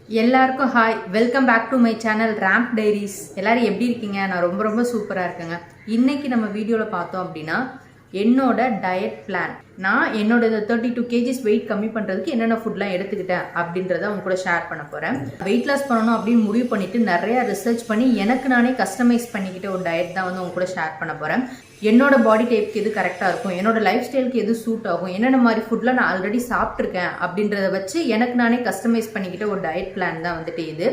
எல்லாருக்கும் hi, welcome back to my channel Ramp Diaries. எல்லாரும் எப்படி இருக்கீங்க? நான் ரொம்ப ரொம்ப சூப்பராக இருக்கேங்க. இன்னைக்கு நம்ம வீடியோவில் பார்த்தோம் அப்படின்னா என்னோட டயட் பிளான். நான் என்னோட 32 kgs வெயிட் கம்மி பண்ணுறதுக்கு என்னென்ன ஃபுட்லாம் எடுத்துக்கிட்டேன் அப்படின்றத அவங்க கூட ஷேர் பண்ண போகிறேன். வெயிட் லாஸ் பண்ணணும் அப்படின்னு முடிவு பண்ணிட்டு நிறையா ரிசர்ச் பண்ணி எனக்கு நானே கஸ்டமைஸ் பண்ணிக்கிட்ட ஒரு டயட் தான் வந்து அவங்க கூட ஷேர் பண்ண போகிறேன். என்னோட பாடி டைப்புக்கு எது கரெக்டாக இருக்கும், என்னோட லைஃப் ஸ்டைலுக்கு எது சூட் ஆகும், என்னென்ன மாதிரி ஃபுட்லாம் நான் ஆல்ரெடி சாப்பிட்ருக்கேன் அப்படின்றத வச்சு எனக்கு நானே கஸ்டமைஸ் பண்ணிக்கிட்ட ஒரு டயட் பிளான் தான் வந்துட்டு இது.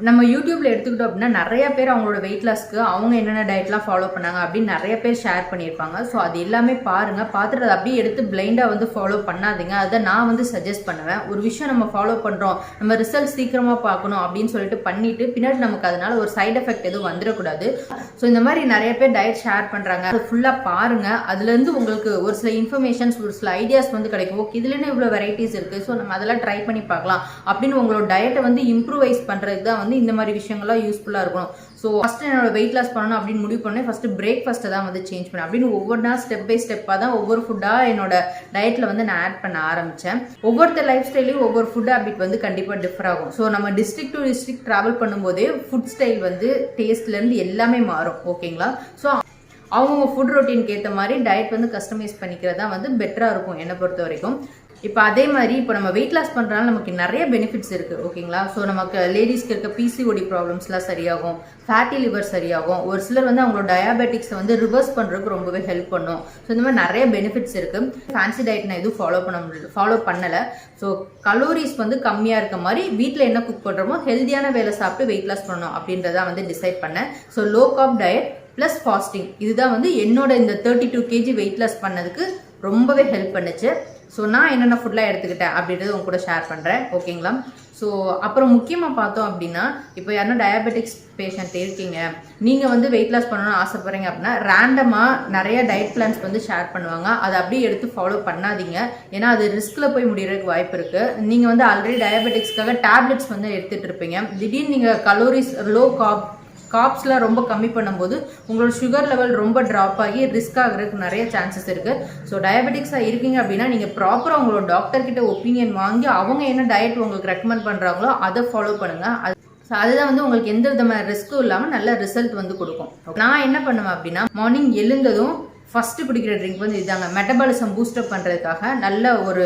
நம்ம யூடியூப்ல எடுத்துக்கிட்டோம் அப்படின்னா நிறைய பேர் அவங்களோட வெயிட் லாஸ்க்கு அவங்க என்னென்ன டயட்லாம் ஃபாலோ பண்ணாங்க அப்படின்னு நிறைய பேர் ஷேர் பண்ணியிருப்பாங்க. ஸோ அது எல்லாமே பாருங்க, பார்த்துட்டு அதை அப்படியே எடுத்து பிளைண்டாக வந்து ஃபாலோ பண்ணாதீங்க. அதை நான் வந்து சஜஸ்ட் பண்ணுவேன். ஒரு விஷயம் நம்ம ஃபாலோ பண்ணுறோம், நம்ம ரிசல்ட் சீக்கிரமாக பார்க்கணும் அப்படின்னு சொல்லிட்டு பண்ணிட்டு பின்னாடி நமக்கு அதனால ஒரு சைட் எஃபெக்ட் எதுவும் வந்துடக்கூடாது. ஸோ இந்த மாதிரி நிறைய பேர் டயட் ஷேர் பண்ணுறாங்க, அது ஃபுல்லாக பாருங்க. அதுலேருந்து உங்களுக்கு ஒரு சில இன்ஃபர்மேஷன்ஸ், ஒரு சில ஐடியாஸ் வந்து கிடைக்கும். ஓகே, இதுலேருந்து இவ்வளோ வெரைட்டிஸ் இருக்குது, ஸோ நம்ம அதெல்லாம் ட்ரை பண்ணி பார்க்கலாம் அப்படின்னு உங்களோட டயட்டை வந்து இம்ப்ரூவைஸ் பண்ணுறதுக்கு தான் வந்து இந்த மாதிரி விஷயங்கள்லாம் யூஸ்ஃபுல்லாக இருக்கணும். ஸோ ஃபஸ்ட்டு என்னோட வெயிட் லாஸ் பண்ணணும் அப்படின்னு முடிவு பண்ணேன். ஃபஸ்ட்டு பிரேக்ஃபாஸ்ட்டை தான் வந்து சேஞ்ச் பண்ணேன். அப்படின்னு ஒவ்வொன்றா ஸ்டெப் பை ஸ்டெப்பாக தான் ஒவ்வொரு ஃபுட்டாக என்னோட டயட்டில் வந்து நான் ஆட் பண்ண ஆரம்பித்தேன். ஒவ்வொருத்தர் லைஃப் ஸ்டைலையும் ஒவ்வொரு ஃபுட் ஹேபிட் வந்து கண்டிப்பாக டிஃபர் ஆகும். ஸோ நம்ம டிஸ்ட்ரிக்ட் டு டிஸ்ட்ரிக்ட் ட்ராவல் பண்ணும்போதே ஃபுட் ஸ்டைல் வந்து டேஸ்ட்லேருந்து எல்லாமே மாறும். ஓகேங்களா? ஸோ அவங்க ஃபுட் ரொட்டீனுக்கு ஏற்ற மாதிரி டயட் வந்து கஸ்டமைஸ் பண்ணிக்கிறதா வந்து பெட்டராக இருக்கும் என்னை பொறுத்த வரைக்கும். இப்போ அதே மாதிரி இப்போ நம்ம வெயிட் லாஸ் பண்ணுறதுனால நமக்கு நிறைய பெனிஃபிட்ஸ் இருக்குது. ஓகேங்களா? ஸோ நமக்கு லேடிஸ்க்கு இருக்க பிசிஓடி ப்ராப்ளம்ஸ்லாம் சரியாகும், ஃபேட்டி லிவர் சரியாகும். ஒரு சிலர் வந்து அவங்களோட டயாபெட்டிக்ஸை வந்து ரிவர்ஸ் பண்ணுறதுக்கு ரொம்பவே ஹெல்ப் பண்ணும். ஸோ இந்த மாதிரி நிறைய பெனிஃபிட்ஸ் இருக்குது. ஃபேன்சி டயட் நான் எதுவும் ஃபாலோ பண்ணலை. ஸோ கலோரிஸ் வந்து கம்மியாக இருக்க மாதிரி வீட்டில் என்ன குக் பண்ணுறோமோ ஹெல்த்தியான வேலை சாப்பிட்டு வெயிட் லாஸ் பண்ணணும் அப்படின்றத வந்து டிசைட் பண்ணேன். So low corp diet plus fasting இதுதான் வந்து என்னோட இந்த 32 kg வெயிட் லாஸ் பண்ணதுக்கு ரொம்பவே ஹெல்ப் பண்ணுச்சு. ஸோ நான் என்னென்ன ஃபுட்லாம் எடுத்துக்கிட்டேன் அப்படின்றது உங்க கூட ஷேர் பண்ணுறேன். ஓகேங்களா? ஸோ அப்புறம் முக்கியமாக பார்த்தோம் அப்படின்னா, இப்போ யாருன்னா டயபெட்டிக்ஸ் பேஷண்ட் இருக்கீங்க, நீங்கள் வந்து வெயிட் லாஸ் பண்ணணும்னு ஆசைப்படுறீங்க அப்படின்னா ரேண்டமாக நிறைய டயட் பிளான்ஸ் வந்து ஷேர் பண்ணுவாங்க. அதை அப்படியே எடுத்து ஃபாலோ பண்ணாதீங்க. ஏன்னா அது ரிஸ்கில் போய் முடிகிறதுக்கு வாய்ப்பு இருக்குது. நீங்கள் வந்து ஆல்ரெடி டயபெட்டிக்ஸ்க்காக டேப்லெட்ஸ் வந்து எடுத்துகிட்டு இருப்பீங்க. திடீர்னு நீங்கள் கலோரிஸ் லோ காப்ஸ்லாம் ரொம்ப கம்மி பண்ணும்போது உங்களோட சுகர் லெவல் ரொம்ப ட்ராப் ஆகி ரிஸ்க் ஆகிறதுக்கு நிறைய சான்சஸ் இருக்குது. ஸோ டயபெட்டிக்ஸாக இருக்கீங்க அப்படின்னா நீங்கள் ப்ராப்பராக உங்களோட டாக்டர் கிட்ட ஒப்பீனியன் வாங்கி அவங்க என்ன டயட் உங்களுக்கு ரெக்கமெண்ட் பண்ணுறாங்களோ அதை ஃபாலோ பண்ணுங்கள். ஸோ அதுதான் வந்து உங்களுக்கு எந்த விதமான ரிஸ்க்கும் இல்லாமல் நல்ல ரிசல்ட் வந்து கொடுக்கும். நான் என்ன பண்ணுவேன் அப்படின்னா, மார்னிங் எழுந்ததும் ஃபஸ்ட்டு குடிக்கிற ட்ரிங்க் வந்து இதாங்க. மெட்டபாலிசம் பூஸ்டப் பண்ணுறதுக்காக நல்ல ஒரு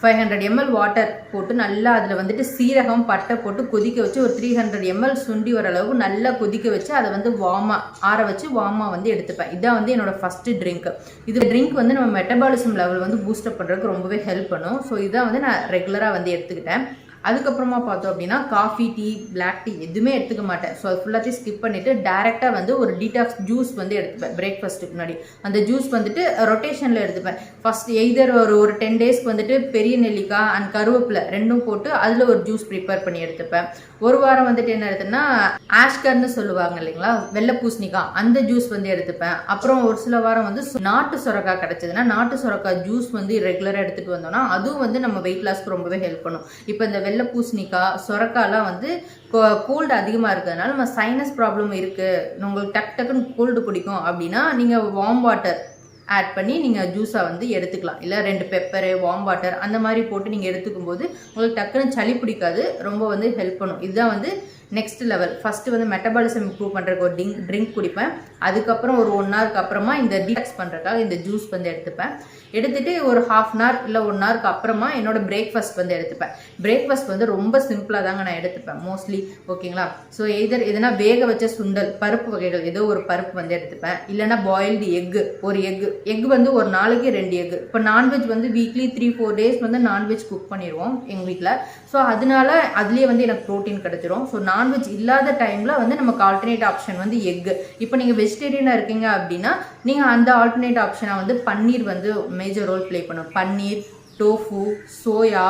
500 ml வாட்டர் போட்டு நல்லா அதில் வந்துட்டு சீரகம் பட்டை போட்டு கொதிக்க வச்சு ஒரு 300 ml சுண்டி வர அளவுக்கு நல்லா கொதிக்க வச்சு அதை வந்து ஆற வச்சு வார்மாக வந்து எடுத்துப்பேன். இதான் வந்து என்னோட ஃபஸ்ட்டு ட்ரிங்க். இது ட்ரிங்க் வந்து நம்ம மெட்டபாலிசம் லெவல் வந்து பூஸ்டப் பண்ணுறதுக்கு ரொம்பவே ஹெல்ப் பண்ணும். ஸோ இதான் வந்து நான் ரெகுலராக வந்து எடுத்துக்கிட்டேன். அதுக்கப்புறமா பார்த்தோம் அப்படின்னா காஃபி, டீ, பிளாக் டீ எதுவுமே எடுத்துக்க மாட்டேன். ஸோ அது ஃபுல்லாத்தையும் ஸ்கிப் பண்ணிவிட்டு டேரெக்டாக வந்து ஒரு டீடாக்ஸ் ஜூஸ் வந்து எடுத்துப்பேன். பிரேக்ஃபாஸ்ட்டுக்கு முன்னாடி அந்த ஜூஸ் வந்துட்டு ரொட்டேஷனில் எடுத்துப்பேன். ஃபர்ஸ்ட் எய்தர் ஒரு 10 daysக்கு வந்துட்டு பெரிய நெல்லிக்காய் அண்ட் கருவேப்பிலை ரெண்டும் போட்டு அதில் ஒரு ஜூஸ் ப்ரிப்பேர் பண்ணி எடுத்துப்பேன். ஒரு வாரம் வந்துட்டு என்ன எடுத்தேன்னா ஆஷ்கர்னு சொல்லுவாங்க இல்லைங்களா, வெள்ளை பூசணிக்காய், அந்த ஜூஸ் வந்து எடுத்துப்பேன். அப்புறம் ஒரு சில வாரம் வந்து நாட்டு சுரக்காய் கிடைச்சதுன்னா நாட்டு சுரக்காய் ஜூஸ் வந்து ரெகுலராக எடுத்துகிட்டு வந்தோம்னா அதுவும் வந்து நம்ம வெயிட் லாஸ்க்கு ரொம்பவே ஹெல்ப் பண்ணும். இப்போ இந்த வெள்ளை பூசணிக்காய் சொரக்காய்லாம் வந்து கோல்டு அதிகமாக இருக்கிறதுனால நம்ம சைனஸ் ப்ராப்ளம் இருக்குது, உங்களுக்கு டக்குன்னு கோல்டு பிடிக்கும் அப்படின்னா நீங்கள் வார்ம் வாட்டர் ஆட் பண்ணி நீங்கள் ஜூஸாக வந்து எடுத்துக்கலாம். இல்லை 2 பெப்பரு வார்ம் வாட்டர் அந்த மாதிரி போட்டு நீங்கள் எடுத்துக்கும் போது உங்களுக்கு டக்குன்னு சளி பிடிக்காது, ரொம்ப வந்து ஹெல்ப் பண்ணும். இதுதான் வந்து நெக்ஸ்ட் லெவல். ஃபஸ்ட்டு வந்து மெட்டபாலிசம் இம்ப்ரூவ் பண்ணுறதுக்கு ஒரு ட்ரிங்க் குடிப்பேன். அதுக்கப்புறம் ஒரு 1 hourக்கு அப்புறமா இந்த டீடாக்ஸ் பண்ணுறதுக்காக இந்த ஜூஸ் வந்து எடுத்துப்பேன். எடுத்துகிட்டு ஒரு 1/2 hour இல்லை 1 hourக்கு அப்புறமா என்னோட பிரேக்ஃபாஸ்ட் வந்து எடுத்துப்பேன். பிரேக்ஃபாஸ்ட் வந்து ரொம்ப சிம்பிளாக தாங்க நான் எடுத்துப்பேன் மோஸ்ட்லி. ஓகேங்களா? ஸோ எதனா வேக வச்ச சுண்டல், பருப்பு வகைகள் ஏதோ ஒரு பருப்பு வந்து எடுத்துப்பேன். இல்லைனா பாயில்டு ஒரு எக் வந்து ஒரு நாளைக்கு 2 எக். இப்போ நான்வெஜ் வந்து வீக்லி 3-4 days வந்து நான்வெஜ் குக் பண்ணிடுவோம் எங்கள் வீட்டில். ஸோ அதனால அதுலேயே வந்து எனக்கு ப்ரோட்டீன் கிடைச்சிரும். ஸோ நான்வெஜ் இல்லாத டைமில் வந்து நமக்கு ஆல்டர்னேட் ஆப்ஷன் வந்து எக். இப்போ நீங்கள் வெஜிடேரியனாக இருக்கீங்க அப்படின்னா நீங்கள் அந்த ஆல்டர்னேட் ஆப்ஷனாக வந்து பன்னீர் வந்து மேஜர் ரோல் ப்ளே பண்ணும். பன்னீர், டோஃபு, சோயா,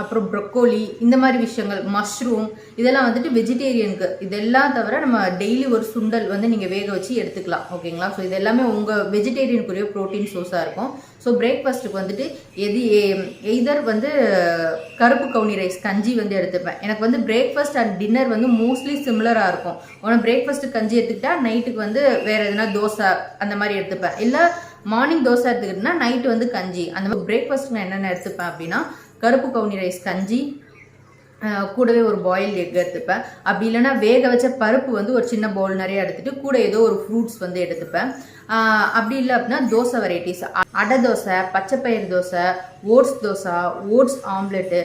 அப்புறம் ப்ரொக்கோலி, இந்த மாதிரி விஷயங்கள், மஷ்ரூம், இதெல்லாம் வந்துட்டு வெஜிடேரியனுக்கு. இதெல்லாம் தவிர நம்ம டெய்லி ஒரு சுண்டல் வந்து நீங்கள் வேக வச்சு எடுத்துக்கலாம். ஓகேங்களா? ஸோ இது எல்லாமே உங்கள் வெஜிடேரியனுக்குரிய ப்ரோட்டீன் சோர்ஸாக இருக்கும். ஸோ பிரேக்ஃபாஸ்ட்டுக்கு வந்துட்டு எய்தர் வந்து கருப்பு கவுனி ரைஸ் கஞ்சி வந்து எடுத்துப்பேன். எனக்கு வந்து பிரேக்ஃபாஸ்ட் அண்ட் டின்னர் வந்து மோஸ்ட்லி சிமிலராக இருக்கும். உடனே பிரேக்ஃபாஸ்ட்டுக்கு கஞ்சி எடுத்துக்கிட்டா நைட்டுக்கு வந்து வேறு எதுனா தோசை அந்த மாதிரி எடுத்துப்பேன். இல்லை மார்னிங் தோசை எடுத்துக்கிட்டேன்னா நைட்டு வந்து கஞ்சி. அந்த மாதிரி பிரேக்ஃபாஸ்ட்டுக்கு நான் என்னென்ன எடுத்துப்பேன் அப்படின்னா கருப்பு கவுனி ரைஸ் கஞ்சி, கூடவே ஒரு பாயில்டு எக் எடுத்துப்பேன். அப்படி இல்லைன்னா வேக வச்ச பருப்பு வந்து ஒரு சின்ன பவுல் நிறைய எடுத்துட்டு கூட ஏதோ ஒரு ஃப்ரூட்ஸ் வந்து எடுத்துப்பேன். அப்படி இல்லை அப்படின்னா தோசை வெரைட்டிஸ், அடை தோசை, பச்சைப்பயிறு dosa, oats dosa, oats omelette,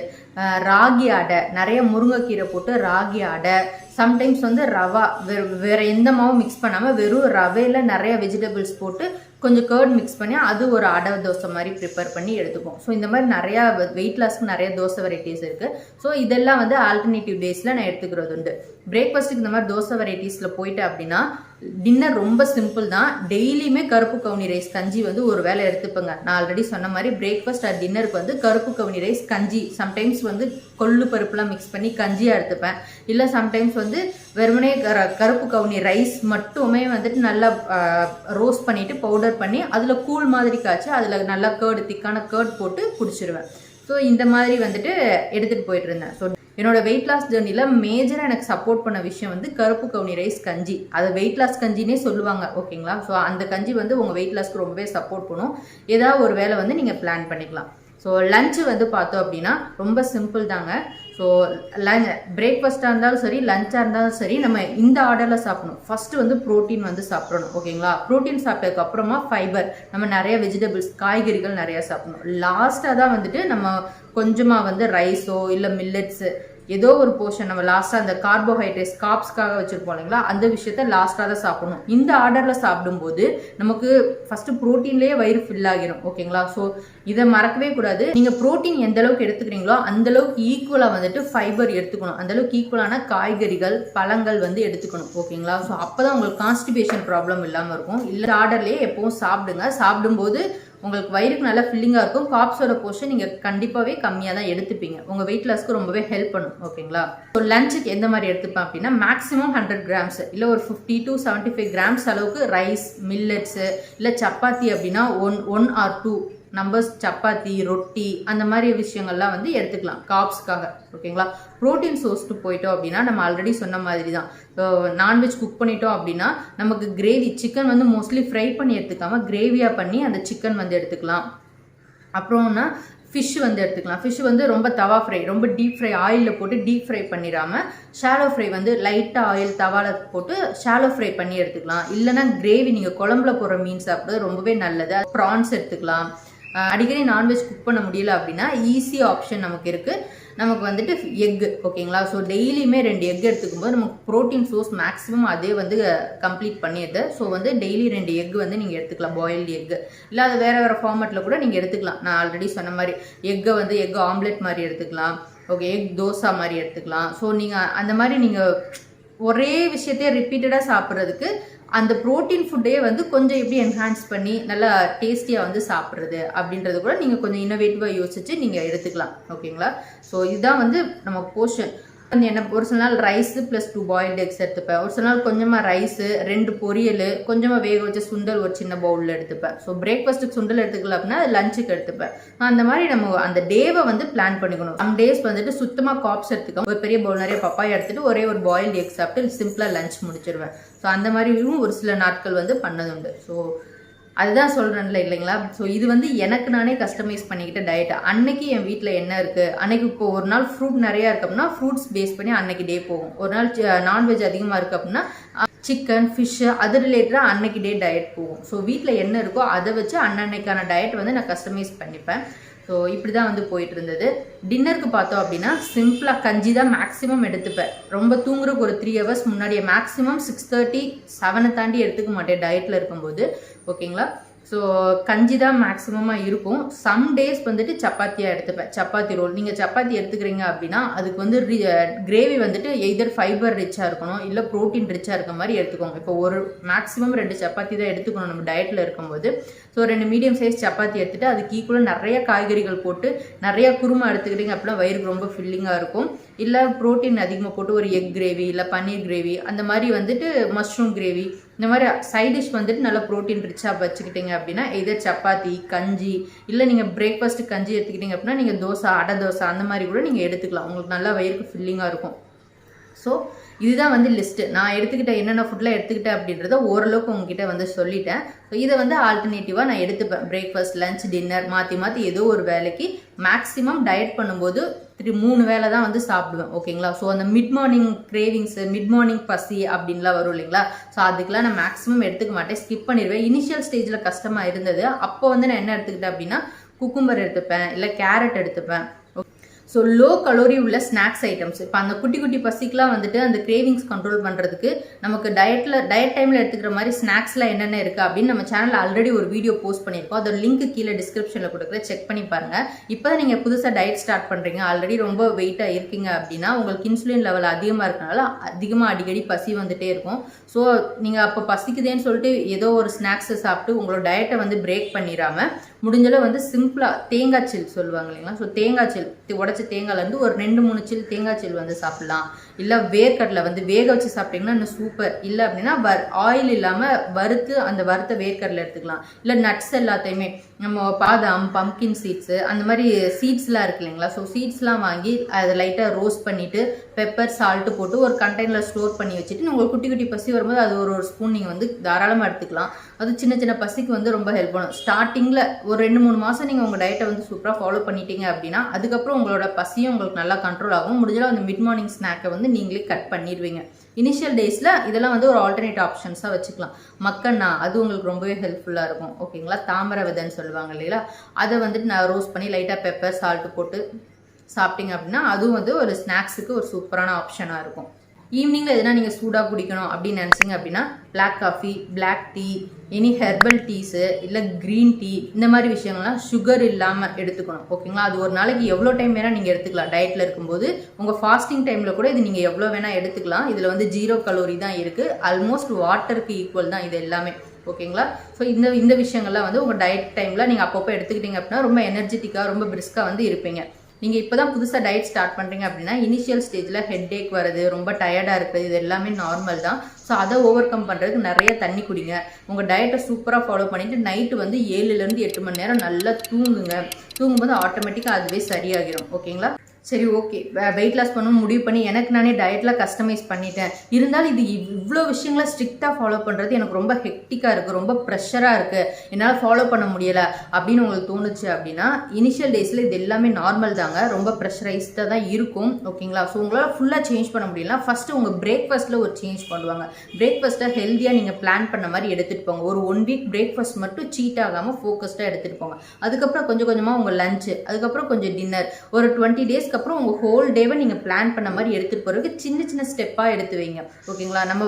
ragi adai, நிறைய முருங்கைக்கீரை போட்டு ராகி அடை, சம்டைம்ஸ் வந்து ரவா வேற எந்த மாவும் மிக்ஸ் பண்ணாமல் வெறும் ரவையில் நிறைய வெஜிடபிள்ஸ் போட்டு கொஞ்சம் கர்ட் மிக்ஸ் பண்ணி அது ஒரு அடை தோசை மாதிரி ப்ரிப்பேர் பண்ணி எடுத்துப்போம். ஸோ இந்த மாதிரி நிறையா வெயிட் லாஸ்க்கு நிறைய தோசை வெரைட்டிஸ் இருக்குது. ஸோ இதெல்லாம் வந்து ஆல்டர்னேட்டிவ் டேஸில் நான் எடுத்துக்கிறது உண்டு. பிரேக்ஃபாஸ்ட்டுக்கு இந்த மாதிரி தோசை வெரைட்டிஸில் போயிட்டு அப்படின்னா டின்னர் ரொம்ப சிம்பிள் தான். டெய்லியுமே கருப்பு கவுனி ரைஸ் கஞ்சி வந்து ஒரு வேளை எடுத்துப்பேங்க. நான் ஆல்ரெடி சொன்ன மாதிரி பிரேக்ஃபாஸ்ட் அட் டின்னருக்கு வந்து கருப்பு கவுனி ரைஸ் கஞ்சி, சம்டைம்ஸ் வந்து கொள்ளு பருப்புலாம் மிக்ஸ் பண்ணி கஞ்சியாக எடுத்துப்பேன். இல்லை சம்டைம்ஸ் வந்து வெறுமனே கருப்பு கவுனி ரைஸ் மட்டுமே வந்துட்டு நல்லா ரோஸ்ட் பண்ணிவிட்டு பவுடர் பண்ணி அதில் கூழ் மாதிரி காய்ச்சி அதில் நல்லா கேர்டு திக்கான கேர்ட் போட்டு குடிச்சிடுவேன். ஸோ இந்த மாதிரி வந்துட்டு எடுத்துகிட்டு போயிட்டு இருந்தேன். ஸோ என்னோட வெயிட் லாஸ் ஜேர்னியில் மேஜராக எனக்கு சப்போர்ட் பண்ண விஷயம் வந்து கருப்பு கவுனி ரைஸ் கஞ்சி. அதை வெயிட் லாஸ் கஞ்சினே சொல்லுவாங்க, ஓகேங்களா? ஸோ அந்த கஞ்சி வந்து உங்கள் வெயிட் லாஸ்க்கு ரொம்பவே சப்போர்ட் பண்ணும். ஏதாவது ஒரு வேலை வந்து நீங்கள் பிளான் பண்ணிக்கலாம். ஸோ லஞ்சு வந்து பார்த்தோம் அப்படின்னா ரொம்ப சிம்பிள் தாங்க. ஸோ பிரேக்ஃபாஸ்ட்டாக இருந்தாலும் சரி, லஞ்சாக இருந்தாலும் சரி, நம்ம இந்த ஆர்டரில் சாப்பிடணும். ஃபஸ்ட்டு வந்து ப்ரோட்டீன் வந்து சாப்பிடணும், ஓகேங்களா? ப்ரோட்டீன் சாப்பிட்டதுக்கு அப்புறமா ஃபைபர், நம்ம நிறைய வெஜிடபிள்ஸ் காய்கறிகள் நிறையா சாப்பிடணும். லாஸ்ட்டாக தான் வந்துட்டு நம்ம கொஞ்சமாக வந்து ரைஸோ இல்லை மில்லட்ஸு ஏதோ ஒரு போர்ஷன் நம்ம லாஸ்ட்டாக அந்த கார்போஹைட்ரேட்ஸ் காப்ஸ்க்காக வச்சுருப்போம் இல்லைங்களா, அந்த விஷயத்த லாஸ்ட்டாக தான் சாப்பிடணும். இந்த ஆர்டரில் சாப்பிடும்போது நமக்கு ஃபஸ்ட்டு ப்ரோட்டீன்லேயே வயிறு ஃபில் ஆகிரும், ஓகேங்களா? ஸோ இதை மறக்கவே கூடாது. நீங்கள் ப்ரோட்டீன் எந்த அளவுக்கு எடுத்துக்கிறீங்களோ அந்தளவுக்கு ஈக்குவலாக வந்துட்டு ஃபைபர் எடுத்துக்கணும். அந்தளவுக்கு ஈக்குவலான காய்கறிகள் பழங்கள் வந்து எடுத்துக்கணும், ஓகேங்களா? ஸோ அப்போ தான் உங்களுக்கு கான்ஸ்டிபேஷன் ப்ராப்ளம் இல்லாமல் இருக்கும். இல்லை ஆர்டர்லேயே எப்பவும் சாப்பிடுங்க. சாப்பிடும்போது உங்களுக்கு வயிறுக்கு நல்லா ஃபில்லிங்காக இருக்கும். காப்ஸோட போர்ஷன் நீங்கள் கண்டிப்பாகவே கம்மியாக தான் எடுத்துப்பீங்க. உங்கள் வெயிட் லாஸ்க்கு ரொம்பவே ஹெல்ப் பண்ணும், ஓகேங்களா? ஸோ லஞ்சுக்கு எந்த மாதிரி எடுத்துப்பேன் அப்படின்னா மேக்ஸிமம் 100 கிராம்ஸ் இல்லை ஒரு 50 to 75 கிராம்ஸ் அளவுக்கு ரைஸ், மில்லட்ஸு, இல்லை சப்பாத்தி அப்படின்னா 1 or 2 நம்பர்ஸ் சப்பாத்தி, ரொட்டி, அந்த மாதிரி விஷயங்கள்லாம் வந்து எடுத்துக்கலாம் காப்ஸ்க்காக, ஓகேங்களா? ப்ரோட்டீன் சோர்ஸ்க்கு போயிட்டோம் அப்படின்னா நம்ம ஆல்ரெடி சொன்ன மாதிரி தான். நான்வெஜ் குக் பண்ணிட்டோம் அப்படின்னா நமக்கு கிரேவி, சிக்கன் வந்து மோஸ்ட்லி ஃப்ரை பண்ணி எடுத்துக்காமல் கிரேவியாக பண்ணி அந்த சிக்கன் வந்து எடுத்துக்கலாம். அப்புறம்னா ஃபிஷ் வந்து எடுத்துக்கலாம். ஃபிஷ் வந்து ரொம்ப தவா ஃப்ரை, ரொம்ப டீப் ஃப்ரை ஆயிலில் போட்டு டீப் ஃப்ரை பண்ணிடாமல் ஷாலோ ஃப்ரை வந்து லைட்டாக ஆயில் தவாவில் போட்டு ஷாலோ ஃப்ரை பண்ணி எடுத்துக்கலாம். இல்லைனா கிரேவி, நீங்கள் குழம்புல போடுற மீன் சாப்பிட்றது ரொம்பவே நல்லது. ப்ரான்ஸ் எடுத்துக்கலாம். அடிக்கடி நான்வெஜ் குக் பண்ண முடியல அப்படின்னா ஈஸி ஆப்ஷன் நமக்கு இருக்குது. நமக்கு வந்துட்டு எக்கு, ஓகேங்களா? ஸோ டெய்லியுமே 2 எக் எடுத்துக்கும்போது நமக்கு ப்ரோட்டீன் சோர்ஸ் மேக்ஸிமம் அதே வந்து கம்ப்ளீட் பண்ணிடுது. ஸோ வந்து டெய்லி 2 எக் வந்து நீங்கள் எடுத்துக்கலாம். பாயில்டு எக்கு இல்லை அது வேறு ஃபார்மேட்டில் கூட நீங்கள் எடுத்துக்கலாம். நான் ஆல்ரெடி சொன்ன மாதிரி எக்கை வந்து எக் ஆம்லெட் மாதிரி எடுத்துக்கலாம், ஓகே, எக் தோசை மாதிரி எடுத்துக்கலாம். ஸோ நீங்கள் அந்த மாதிரி நீங்கள் ஒரே விஷயத்தையே ரிப்பீட்டடாக சாப்பிட்றதுக்கு அந்த ப்ரோட்டீன் ஃபுட்டையே வந்து கொஞ்சம் எப்படி என்ஹான்ஸ் பண்ணி நல்லா டேஸ்டியாக வந்து சாப்பிட்றது அப்படின்றது கூட நீங்கள் கொஞ்சம் இன்னோவேட்டிவாக யோசிச்சு நீங்கள் எடுத்துக்கலாம், ஓகேங்களா? ஸோ இதுதான் வந்து நம்ம போர்ஷன். என்ன ஒரு சில நாள் ரைஸு ப்ளஸ் 2 பாயில்டு எக்ஸ் எடுத்துப்பேன். ஒரு சில நாள் கொஞ்சமாக ரைஸு, 2 பொரியல், கொஞ்சமாக வேக வச்ச சுண்டல் ஒரு சின்ன பவுலில் எடுத்துப்பேன். ஸோ பிரேக்ஃபாஸ்ட்டுக்கு சுண்டல் எடுத்துக்கல அப்படின்னா லஞ்சுக்கு எடுத்துப்பேன். அந்த மாதிரி நம்ம அந்த டேவை வந்து பிளான் பண்ணிக்கணும். சம் டேஸ் வந்துட்டு சுத்தமாக காப்ஸ் எடுத்துக்கோம், ஒரு பெரிய பவுல் நிறைய பப்பாயா எடுத்துட்டு ஒரே ஒரு பாயில்டு எக் சாப்பிட்டு சிம்பிளாக லஞ்ச் முடிச்சிருவேன். ஸோ அந்த மாதிரியும் ஒரு சில நாட்கள் வந்து பண்ணதுண்டு. ஸோ அதுதான் சொல்கிறேன்ல இல்லைங்களா? ஸோ இது வந்து எனக்கு நானே கஸ்டமைஸ் பண்ணிக்கிட்ட டயட். அன்னைக்கு என் வீட்டில் என்ன இருக்குது, அன்னைக்கு இப்போ ஒரு நாள் ஃப்ரூட் நிறையா இருக்குது அப்படின்னா ஃப்ரூட்ஸ் பேஸ் பண்ணி அன்னைக்கு டே போகும். ஒரு நாள் நான்வெஜ் அதிகமாக இருக்குது அப்படின்னா சிக்கன், ஃபிஷ்ஷு, அது ரிலேட்டடாக அன்னைக்கு டே டயட் போகும். ஸோ வீட்டில் என்ன இருக்கோ அதை வச்சு அன்னன்னைக்கான டயட் வந்து நான் கஸ்டமைஸ் பண்ணிப்பேன். ஸோ இப்படி தான் வந்து போயிட்டு இருந்தது. டின்னருக்கு பார்த்தோம் அப்படின்னா சிம்பிளாக கஞ்சி தான் மேக்ஸிமம் எடுத்துப்பேன். ரொம்ப தூங்குறதுக்கு ஒரு 3 hours முன்னாடியே, மேக்ஸிமம் 6:30 7 தாண்டி எடுத்துக்க மாட்டேன் டயட்டில் இருக்கும்போது, ஓகேங்களா? ஸோ கஞ்சி தான் மேக்ஸிமமாக இருக்கும். சம் டேஸ் வந்துட்டு சப்பாத்தியாக எடுத்துப்பேன், சப்பாத்தி ரோல். நீங்கள் சப்பாத்தி எடுத்துக்கிறீங்க அப்படின்னா அதுக்கு வந்து கிரேவி வந்துட்டு எய்தர் ஃபைபர் ரிச்சாக இருக்கணும் இல்லை ப்ரோட்டீன் ரிச்சாக இருக்க மாதிரி எடுத்துக்கோங்க. இப்போ ஒரு மேக்ஸிமம் 2 சப்பாத்தி தான் எடுத்துக்கணும் நம்ம டயட்டில் இருக்கும்போது. ஸோ 2 மீடியம் சைஸ் சப்பாத்தி எடுத்துகிட்டு அதுக்கு ஈக்குவலாக நிறைய காய்கறிகள் போட்டு நிறைய குருமா எடுத்துக்கிட்டிங்க அப்படின்னா வயிறுக்கு ரொம்ப ஃபில்லிங்காக இருக்கும். இல்லை ப்ரோட்டீன் அதிகமாக போட்டு ஒரு எக் கிரேவி இல்லை பன்னீர் கிரேவி, அந்த மாதிரி வந்துட்டு மஷ்ரூம் கிரேவி, இந்த மாதிரி சைட் டிஷ் வந்துட்டு நல்லா ப்ரோட்டீன் ரிச்சாக வச்சுக்கிட்டீங்க அப்படின்னா எதர் சப்பாத்தி, கஞ்சி, இல்லை நீங்கள் பிரேக்ஃபாஸ்ட்டு கஞ்சி எடுத்துக்கிட்டீங்க அப்படின்னா நீங்கள் தோசை, அடை தோசை அந்த மாதிரி கூட நீங்கள் எடுத்துக்கலாம். உங்களுக்கு நல்லா வயிறுக்கு ஃபில்லிங்காக இருக்கும். ஸோ இதுதான் வந்து லிஸ்ட்டு. நான் எடுத்துக்கிட்ட என்னென்ன ஃபுட்லாம் எடுத்துக்கிட்டேன் அப்படின்றத ஓரளவுக்கு உங்ககிட்ட வந்து சொல்லிட்டேன். ஸோ இதை வந்து ஆல்டர்னேட்டிவாக நான் எடுத்துப்பேன். பிரேக்ஃபாஸ்ட், லஞ்ச், டின்னர் மாற்றி ஏதோ ஒரு வேலைக்கு மேக்ஸிமம் டயட் பண்ணும்போது 3 வேளை தான் வந்து சாப்பிடுவேன். ஓகேங்களா? ஸோ அந்த mid morning cravings, mid morning பசி அப்படின்லாம் வரும் இல்லைங்களா? ஸோ அதுக்கெலாம் நான் மேக்ஸிமம் எடுத்துக்க மாட்டேன், ஸ்கிப் பண்ணிடுவேன். இனிஷியல் ஸ்டேஜில் கஷ்டமாக இருந்தது. அப்போ வந்து நான் என்ன எடுத்துக்கிட்டேன் அப்படின்னா குக்கும்பர் எடுத்துப்பேன், இல்லை கேரட் எடுத்துப்பேன். ஸோ லோ கலோரி உள்ள ஸ்நாக்ஸ் ஐட்டம்ஸ். இப்போ அந்த குட்டி குட்டி பசிக்கெலாம் வந்துட்டு அந்த கிரேவிங்ஸ் கண்ட்ரோல் பண்ணுறதுக்கு நமக்கு டயட் டைமில் எடுத்துக்கிற மாதிரி ஸ்நாக்ஸ்லாம் என்னென்ன இருக்குது அப்படின்னு நம்ம சேனலில் ஆல்ரெடி ஒரு வீடியோ போஸ்ட் பண்ணியிருக்கோம். அதோட லிங்க் கீழே டிஸ்கிரிப்ஷனில் கொடுக்குறேன், செக் பண்ணி பாருங்கள். இப்போ தான் நீங்கள் புதுசாக டயட் ஸ்டார்ட் பண்ணுறீங்க, ஆல்ரெடி ரொம்ப வெயிட்டாக இருக்கீங்க அப்படின்னா உங்களுக்கு இன்சுலின் லெவல் அதிகமாக இருக்கனால அதிகமாக அடிக்கடி பசி வந்துகிட்டே இருக்கும். ஸோ நீங்கள் அப்போ பசிக்குதேன்னு சொல்லிட்டு ஏதோ ஒரு ஸ்நாக்ஸை சாப்பிட்டு உங்களோட டயட்டை வந்து பிரேக் பண்ணிடாமல் முடிஞ்சளவு வந்து சிம்பிளாக தேங்காய் சில் சொல்லுவாங்க இல்லைங்களா? ஸோ தேங்காய் சில் உடச்சி தேங்காய்லேருந்து ஒரு 2-3 சில் தேங்காய் சில் வந்து சாப்பிடலாம். இல்லை வேர்க்கடலை வந்து வேக வச்சு சாப்பிட்டீங்கன்னா இன்னும் சூப்பர். இல்லை அப்படின்னா ஆயில் இல்லாமல் வறுத்து அந்த வறுத்த வேர்க்கடலை எடுத்துக்கலாம். இல்லை நட்ஸ் எல்லாத்தையுமே நம்ம பாதாம், பம்கின் சீட்ஸு, அந்த மாதிரி சீட்ஸ்லாம் இருக்கு இல்லைங்களா? ஸோ சீட்ஸ்லாம் வாங்கி அதை லைட்டாக ரோஸ்ட் பண்ணிவிட்டு பெப்பர், சால்ட்டு போட்டு ஒரு கண்டெய்னரில் ஸ்டோர் பண்ணி வச்சுட்டு உங்களுக்கு குட்டி குட்டி பசி வரும்போது அது ஒரு ஸ்பூன் நீங்கள் வந்து தாராளமாக எடுத்துக்கலாம். அது சின்ன சின்ன பசிக்கு வந்து ரொம்ப ஹெல்ப் பண்ணும். ஸ்டார்டிங்கில் ஒரு 2-3 மாதம் நீங்கள் உங்கள் டயட்டை வந்து சூப்பராக ஃபாலோ பண்ணிட்டீங்க அப்படின்னா அதுக்கப்புறம் உங்களோட பசியும் உங்களுக்கு நல்லா கண்ட்ரோல் ஆகும். முடிஞ்சாலும் அந்த மிட் மார்னிங் ஸ்நாக்கை வந்து நீங்களே கட் பண்ணிடுவீங்க. இனிஷியல் டேஸில் இதெல்லாம் வந்து ஒரு ஆல்டர்னேட் ஆப்ஷன்ஸாக வச்சுக்கலாம். மக்கன்னா அது உங்களுக்கு ரொம்பவே ஹெல்ப்ஃபுல்லாக இருக்கும். ஓகேங்களா? தாமரை விதைன்னு சொல்லுவாங்க இல்லைங்களா? அதை வந்துட்டு நான் ரோஸ்ட் பண்ணி லைட்டாக பெப்பர், சால்ட்டு போட்டு சாப்பிட்டீங்க அப்படின்னா அதுவும் வந்து ஒரு ஸ்நாக்ஸுக்கு ஒரு சூப்பரான ஆப்ஷனாக இருக்கும். ஈவினிங்கில் எதுனா நீங்கள் சூடாக குடிக்கணும் அப்படின்னு நினச்சிங்க அப்படின்னா black coffee, black tea, any herbal teas, இல்லை க்ரீன் டீ, இந்த மாதிரி விஷயங்கள்லாம் சுகர் இல்லாமல் எடுத்துக்கணும். ஓகேங்களா? அது ஒரு நாளைக்கு எவ்வளோ டைம் வேணால் நீங்கள் எடுத்துக்கலாம். டயட்டில் இருக்கும்போது உங்கள் ஃபாஸ்டிங் டைமில் கூட இது நீங்கள் எவ்வளோ வேணால் எடுத்துக்கலாம். இதில் வந்து 0 கலோரி தான் இருக்குது. ஆல்மோஸ்ட் வாட்டருக்கு ஈக்குவல் தான் இது எல்லாமே. ஓகேங்களா? ஸோ இந்த விஷயங்கள்லாம் வந்து உங்கள் டயட் டைமில் நீங்கள் அப்பப்போ எடுத்துக்கிட்டீங்க அப்படின்னா ரொம்ப எனர்ஜெட்டிக்காக, ரொம்ப பிரிஸ்காக வந்து இருப்பீங்க. நீங்கள் இப்போ தான் புதுசாக டயட் ஸ்டார்ட் பண்ணுறீங்க அப்படின்னா இனிஷியல் ஸ்டேஜில் ஹெட் ஏக் வருது, ரொம்ப டயர்டாக இருக்குது, இது எல்லாமே நார்மல் தான். ஸோ அதை ஓவர் கம் பண்ணுறதுக்கு நிறைய தண்ணி குடிங்க. உங்கள் டயட்டை சூப்பராக ஃபாலோ பண்ணிவிட்டு நைட்டு வந்து 7லேருந்து 8 மணி நேரம் நல்லா தூங்குங்க. தூங்கும்போது ஆட்டோமேட்டிக்காக அதுவே சரியாகிடும். ஓகேங்களா? சரி, ஓகே, வெயிட் லாஸ் பண்ணணும் முடிவு பண்ணி எனக்கு நானே டயட்டில் கஸ்டமைஸ் பண்ணிட்டேன். இருந்தாலும் இது இவ்வளோ விஷயங்களை ஸ்ட்ரிக்டாக ஃபாலோ பண்ணுறது எனக்கு ரொம்ப ஹெக்டிக்காக இருக்குது, ரொம்ப ப்ரெஷராக இருக்குது, என்னால் ஃபாலோ பண்ண முடியலை அப்படின்னு உங்களுக்கு தோணுச்சு அப்படின்னா இனிஷியல் டேஸில் இது எல்லாமே நார்மல் தாங்க. ரொம்ப ப்ரெஷரைஸ்டாக தான் இருக்கும். ஓகேங்களா? ஸோ உங்களால் ஃபுல்லாக சேஞ்ச் பண்ண முடியல. ஃபஸ்ட்டு உங்கள் பிரேக்ஃபாஸ்ட்டில் ஒரு சேஞ்ச் பண்ணுவாங்க. பிரேக்ஃபாஸ்ட்டை ஹெல்த்தியாக நீங்கள் பிளான் பண்ண மாதிரி எடுத்துகிட்டு போங்க. ஒரு 1 வீக் பிரேக்ஃபாஸ்ட் மட்டும் சீட் ஆகாமல் ஃபோக்கஸ்டாக எடுத்துகிட்டு போங்க. அதுக்கப்புறம் கொஞ்சம் கொஞ்சமாக உங்கள் லஞ்சு, அதுக்கப்புறம் கொஞ்சம் டின்னர், ஒரு 20 டேஸ் அப்புறம் உங்கள் ஹோல் டேவை நீங்கள் பிளான் பண்ண மாதிரி எடுத்துகிட்டு போகிறதுக்கு சின்ன சின்ன ஸ்டெப்பாக எடுத்து வைங்க. ஓகேங்களா? நம்ம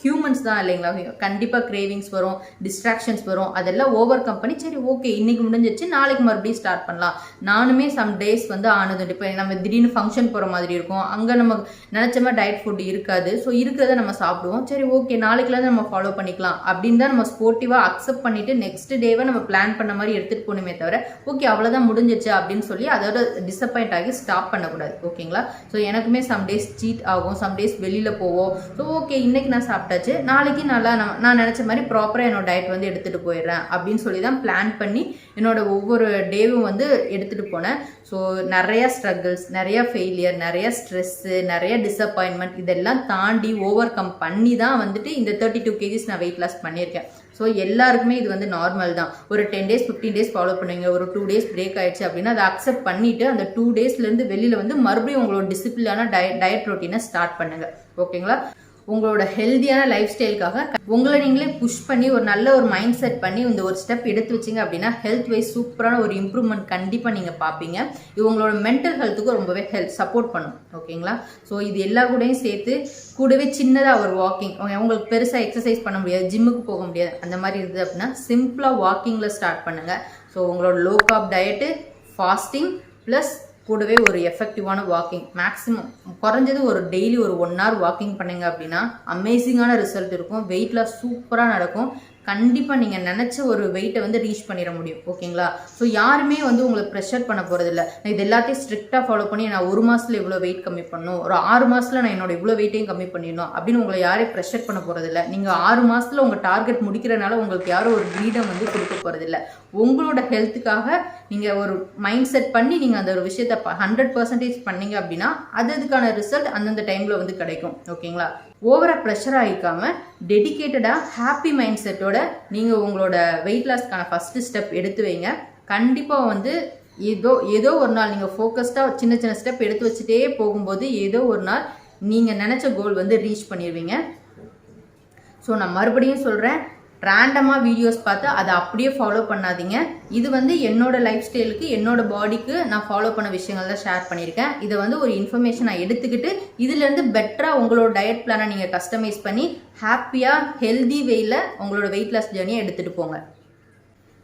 ஹியூமன்ஸ் தான் இல்லைங்களா? கண்டிப்பாக கிரேவிங்ஸ் வரும், டிஸ்ட்ராக்ஷன்ஸ் வரும், அதெல்லாம் ஓவர் கம் பண்ணி சரி ஓகே இன்னைக்கு முடிஞ்சிச்சு, நாளைக்கு மறுபடியும் ஸ்டார்ட் பண்ணலாம். நானுமே சம் டேஸ் வந்து ஆனது. இப்போ நம்ம திடீர்னு ஃபங்க்ஷன் போகிற மாதிரி இருக்கும், அங்கே நம்ம நினச்ச மாதிரி டயட் ஃபுட் இருக்காது. ஸோ இருக்கிறத நம்ம சாப்பிடுவோம். சரி ஓகே நாளைக்குலாம் நம்ம ஃபாலோ பண்ணிக்கலாம் அப்படின்னு தான் நம்ம ஸ்போர்ட்டிவாக அக்செப்ட் பண்ணிவிட்டு நெக்ஸ்ட் டேவை நம்ம பிளான் பண்ண மாதிரி எடுத்துகிட்டு போகணுமே தவிர ஓகே அவ்வளோதான் முடிஞ்சிச்சு அப்படின்னு சொல்லி அதோட டிசப்பாயிண்ட் ஆகி ஸ்டாப் பண்ணக்கூடாது. ஓகேங்களா? ஸோ எனக்குமே சம் டேஸ் சீட் ஆகும், சம் டேஸ் வெளியில் போவோம். ஸோ ஓகே இன்னைக்கு நான் சாப்பிட்டாச்சு, நாளைக்கு நல்லா நான் நினச்ச மாதிரி ப்ராப்பராக என்னோட டயட் வந்து எடுத்துகிட்டு போயிடுறேன் அப்படின்னு சொல்லி தான் பிளான் பண்ணி என்னோட ஒவ்வொரு டேவும் வந்து எடுத்துகிட்டு போனேன். ஸோ நிறைய ஸ்ட்ரகிள்ஸ், நிறைய ஃபெயிலியர், நிறைய ஸ்ட்ரெஸ்ஸு, நிறைய டிசப்பாயின்மெண்ட் இதெல்லாம் தாண்டி ஓவர் கம் பண்ணி தான் வந்துட்டு இந்த 32 kgs நான் வெயிட் லாஸ் பண்ணியிருக்கேன். ஸோ எல்லாருக்குமே இது வந்து நார்மல் தான். ஒரு 10 days 15 days ஃபாலோ பண்ணுவீங்க, ஒரு 2 days பிரேக் ஆயிடுச்சு அப்படின்னா அதை அக்செப்ட் பண்ணிவிட்டு அந்த 2 daysலேருந்து வெளியில் வந்து மறுபடியும் உங்களோட டிசிப்ளினான டயட் ரொட்டீனை ஸ்டார்ட் பண்ணுங்கள். ஓகேங்களா? உங்களோட ஹெல்த்தியான லைஃப் ஸ்டைலுக்காக உங்களை நீங்களே புஷ் பண்ணி ஒரு நல்ல ஒரு மைண்ட் செட் பண்ணி இந்த ஒரு ஸ்டெப் எடுத்து வச்சிங்க அப்படின்னா ஹெல்த் வைஸ் சூப்பரான ஒரு இம்ப்ரூவ்மெண்ட் கண்டிப்பாக நீங்கள் பார்ப்பீங்க. இது உங்களோட மென்டல் ஹெல்த்துக்கும் ரொம்பவே சப்போர்ட் பண்ணும். ஓகேங்களா? ஸோ இது எல்லா கூடயும் சேர்த்து கூடவே சின்னதாக ஒரு வாக்கிங், உங்களுக்கு பெருசாக எக்ஸசைஸ் பண்ண முடியாது, ஜிம்முக்கு போக முடியாது, அந்த மாதிரி இருக்குது அப்படின்னா சிம்பிளாக வாக்கிங்கில் ஸ்டார்ட் பண்ணுங்கள். ஸோ உங்களோட low corp diet, fasting plus கூடவே ஒரு எஃபெக்டிவான வாக்கிங், மேக்ஸிமம் குறைஞ்சது ஒரு டெய்லி ஒரு 1 hour வாக்கிங் பண்ணுங்க அப்படின்னா அமேசிங்கான ரிசல்ட் இருக்கும். வெயிட் லாஸ் சூப்பராக நடக்கும். கண்டிப்பாக நீங்கள் நினச்ச ஒரு வெயிட்டை வந்து ரீச் பண்ணிட முடியும். ஓகேங்களா? ஸோ யாருமே வந்து உங்களை ப்ரெஷர் பண்ண போகிறதில்ல. நான் இது எல்லாத்தையும் ஸ்ட்ரிக்டாக ஃபாலோ பண்ணி நான் 1 மாதத்தில் இவ்வளோ வெயிட் கம்மி பண்ணணும், ஒரு 6 மாதத்தில் நான் என்னோட இவ்வளோ வெயிட்டையும் கம்மி பண்ணிடணும் அப்படின்னு உங்களை யாரையும் ப்ரெஷர் பண்ண போகிறதில்ல. நீங்கள் 6 மாதத்தில் உங்கள் டார்கெட் முடிக்கிறனால உங்களுக்கு யாரும் ஒரு ஃப்ரீடம் வந்து கொடுக்க போகிறதில்ல. உங்களோட ஹெல்த்துக்காக நீங்கள் ஒரு மைண்ட் செட் பண்ணி நீங்கள் அந்த ஒரு விஷயத்த 100% பண்ணீங்க அப்படின்னா அதுக்கான ரிசல்ட் அந்தந்த டைமில் வந்து கிடைக்கும். ஓகேங்களா? ஓவராக ப்ரெஷர் ஆகிக்காம டெடிக்கேட்டடாக ஹாப்பி மைண்ட் செட்டோட நீங்கள் உங்களோட வெயிட் லாஸ்க்கான ஃபஸ்ட்டு ஸ்டெப் எடுத்து வைங்க. கண்டிப்பாக வந்து ஏதோ ஒரு நாள் நீங்கள் ஃபோக்கஸ்டாக சின்ன சின்ன ஸ்டெப் எடுத்து வச்சுட்டே போகும்போது ஏதோ ஒரு நாள் நீங்கள் நினச்ச கோல் வந்து ரீச் பண்ணிடுவீங்க. ஸோ நான் மறுபடியும் சொல்கிறேன், ரேண்டமாக வீடியோஸ் பார்த்து அதை அப்படியே ஃபாலோ பண்ணாதீங்க. இது வந்து என்னோட லைஃப் ஸ்டைலுக்கு என்னோட பாடிக்கு நான் ஃபாலோ பண்ண விஷயங்கள் தான் ஷேர் பண்ணியிருக்கேன். இதை வந்து ஒரு இன்ஃபர்மேஷன் நான் எடுத்துக்கிட்டு இதுலேருந்து பெட்டராக உங்களோட டயட் பிளானை நீங்கள் கஸ்டமைஸ் பண்ணி ஹாப்பியாக ஹெல்தி வேயில் உங்களோட வெயிட் லாஸ் ஜேர்னியை எடுத்துகிட்டு போங்க.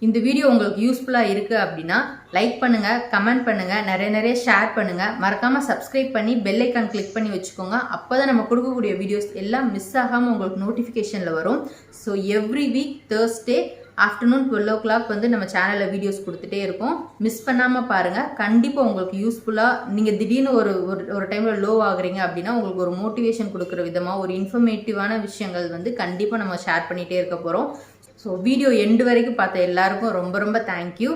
இந்த வீடியோ உங்களுக்கு யூஸ்ஃபுல்லாக இருக்குது அப்படின்னா லைக் பண்ணுங்கள், கமெண்ட் பண்ணுங்கள், நிறைய ஷேர் பண்ணுங்கள். மறக்காமல் சப்ஸ்கிரைப் பண்ணி பெல் ஐக்கான் கிளிக் பண்ணி வச்சுக்கோங்க. அப்போ தான் நம்ம கொடுக்கக்கூடிய வீடியோஸ் எல்லாம் மிஸ் ஆகாமல் உங்களுக்கு நோட்டிஃபிகேஷனில் வரும். So every week Thursday afternoon 12 o'clock வந்து நம்ம சேனலில் வீடியோஸ் கொடுத்துட்டே இருக்கோம். மிஸ் பண்ணாமல் பாருங்கள். கண்டிப்பாக உங்களுக்கு யூஸ்ஃபுல்லாக, நீங்கள் திடீர்னு ஒரு டைமில் லோ ஆகுறீங்க அப்படின்னா உங்களுக்கு ஒரு மோட்டிவேஷன் கொடுக்குற விதமாக ஒரு இன்ஃபர்மேட்டிவான விஷயங்கள் வந்து கண்டிப்பாக நம்ம ஷேர் பண்ணிகிட்டே இருக்க போகிறோம். ஸோ வீடியோ எண்டு வரைக்கும் பார்த்த எல்லாருக்கும் ரொம்ப தேங்க்யூ.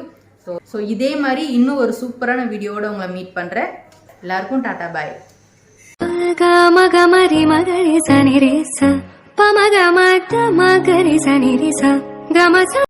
ஸோ இதே மாதிரி இன்னும் ஒரு சூப்பரான வீடியோவோட உங்களை மீட் பண்ணுறேன். எல்லாருக்கும் டாடா பாய். மகரி மகரி சனிரேச பமக மத மகரி சனிரிச கமச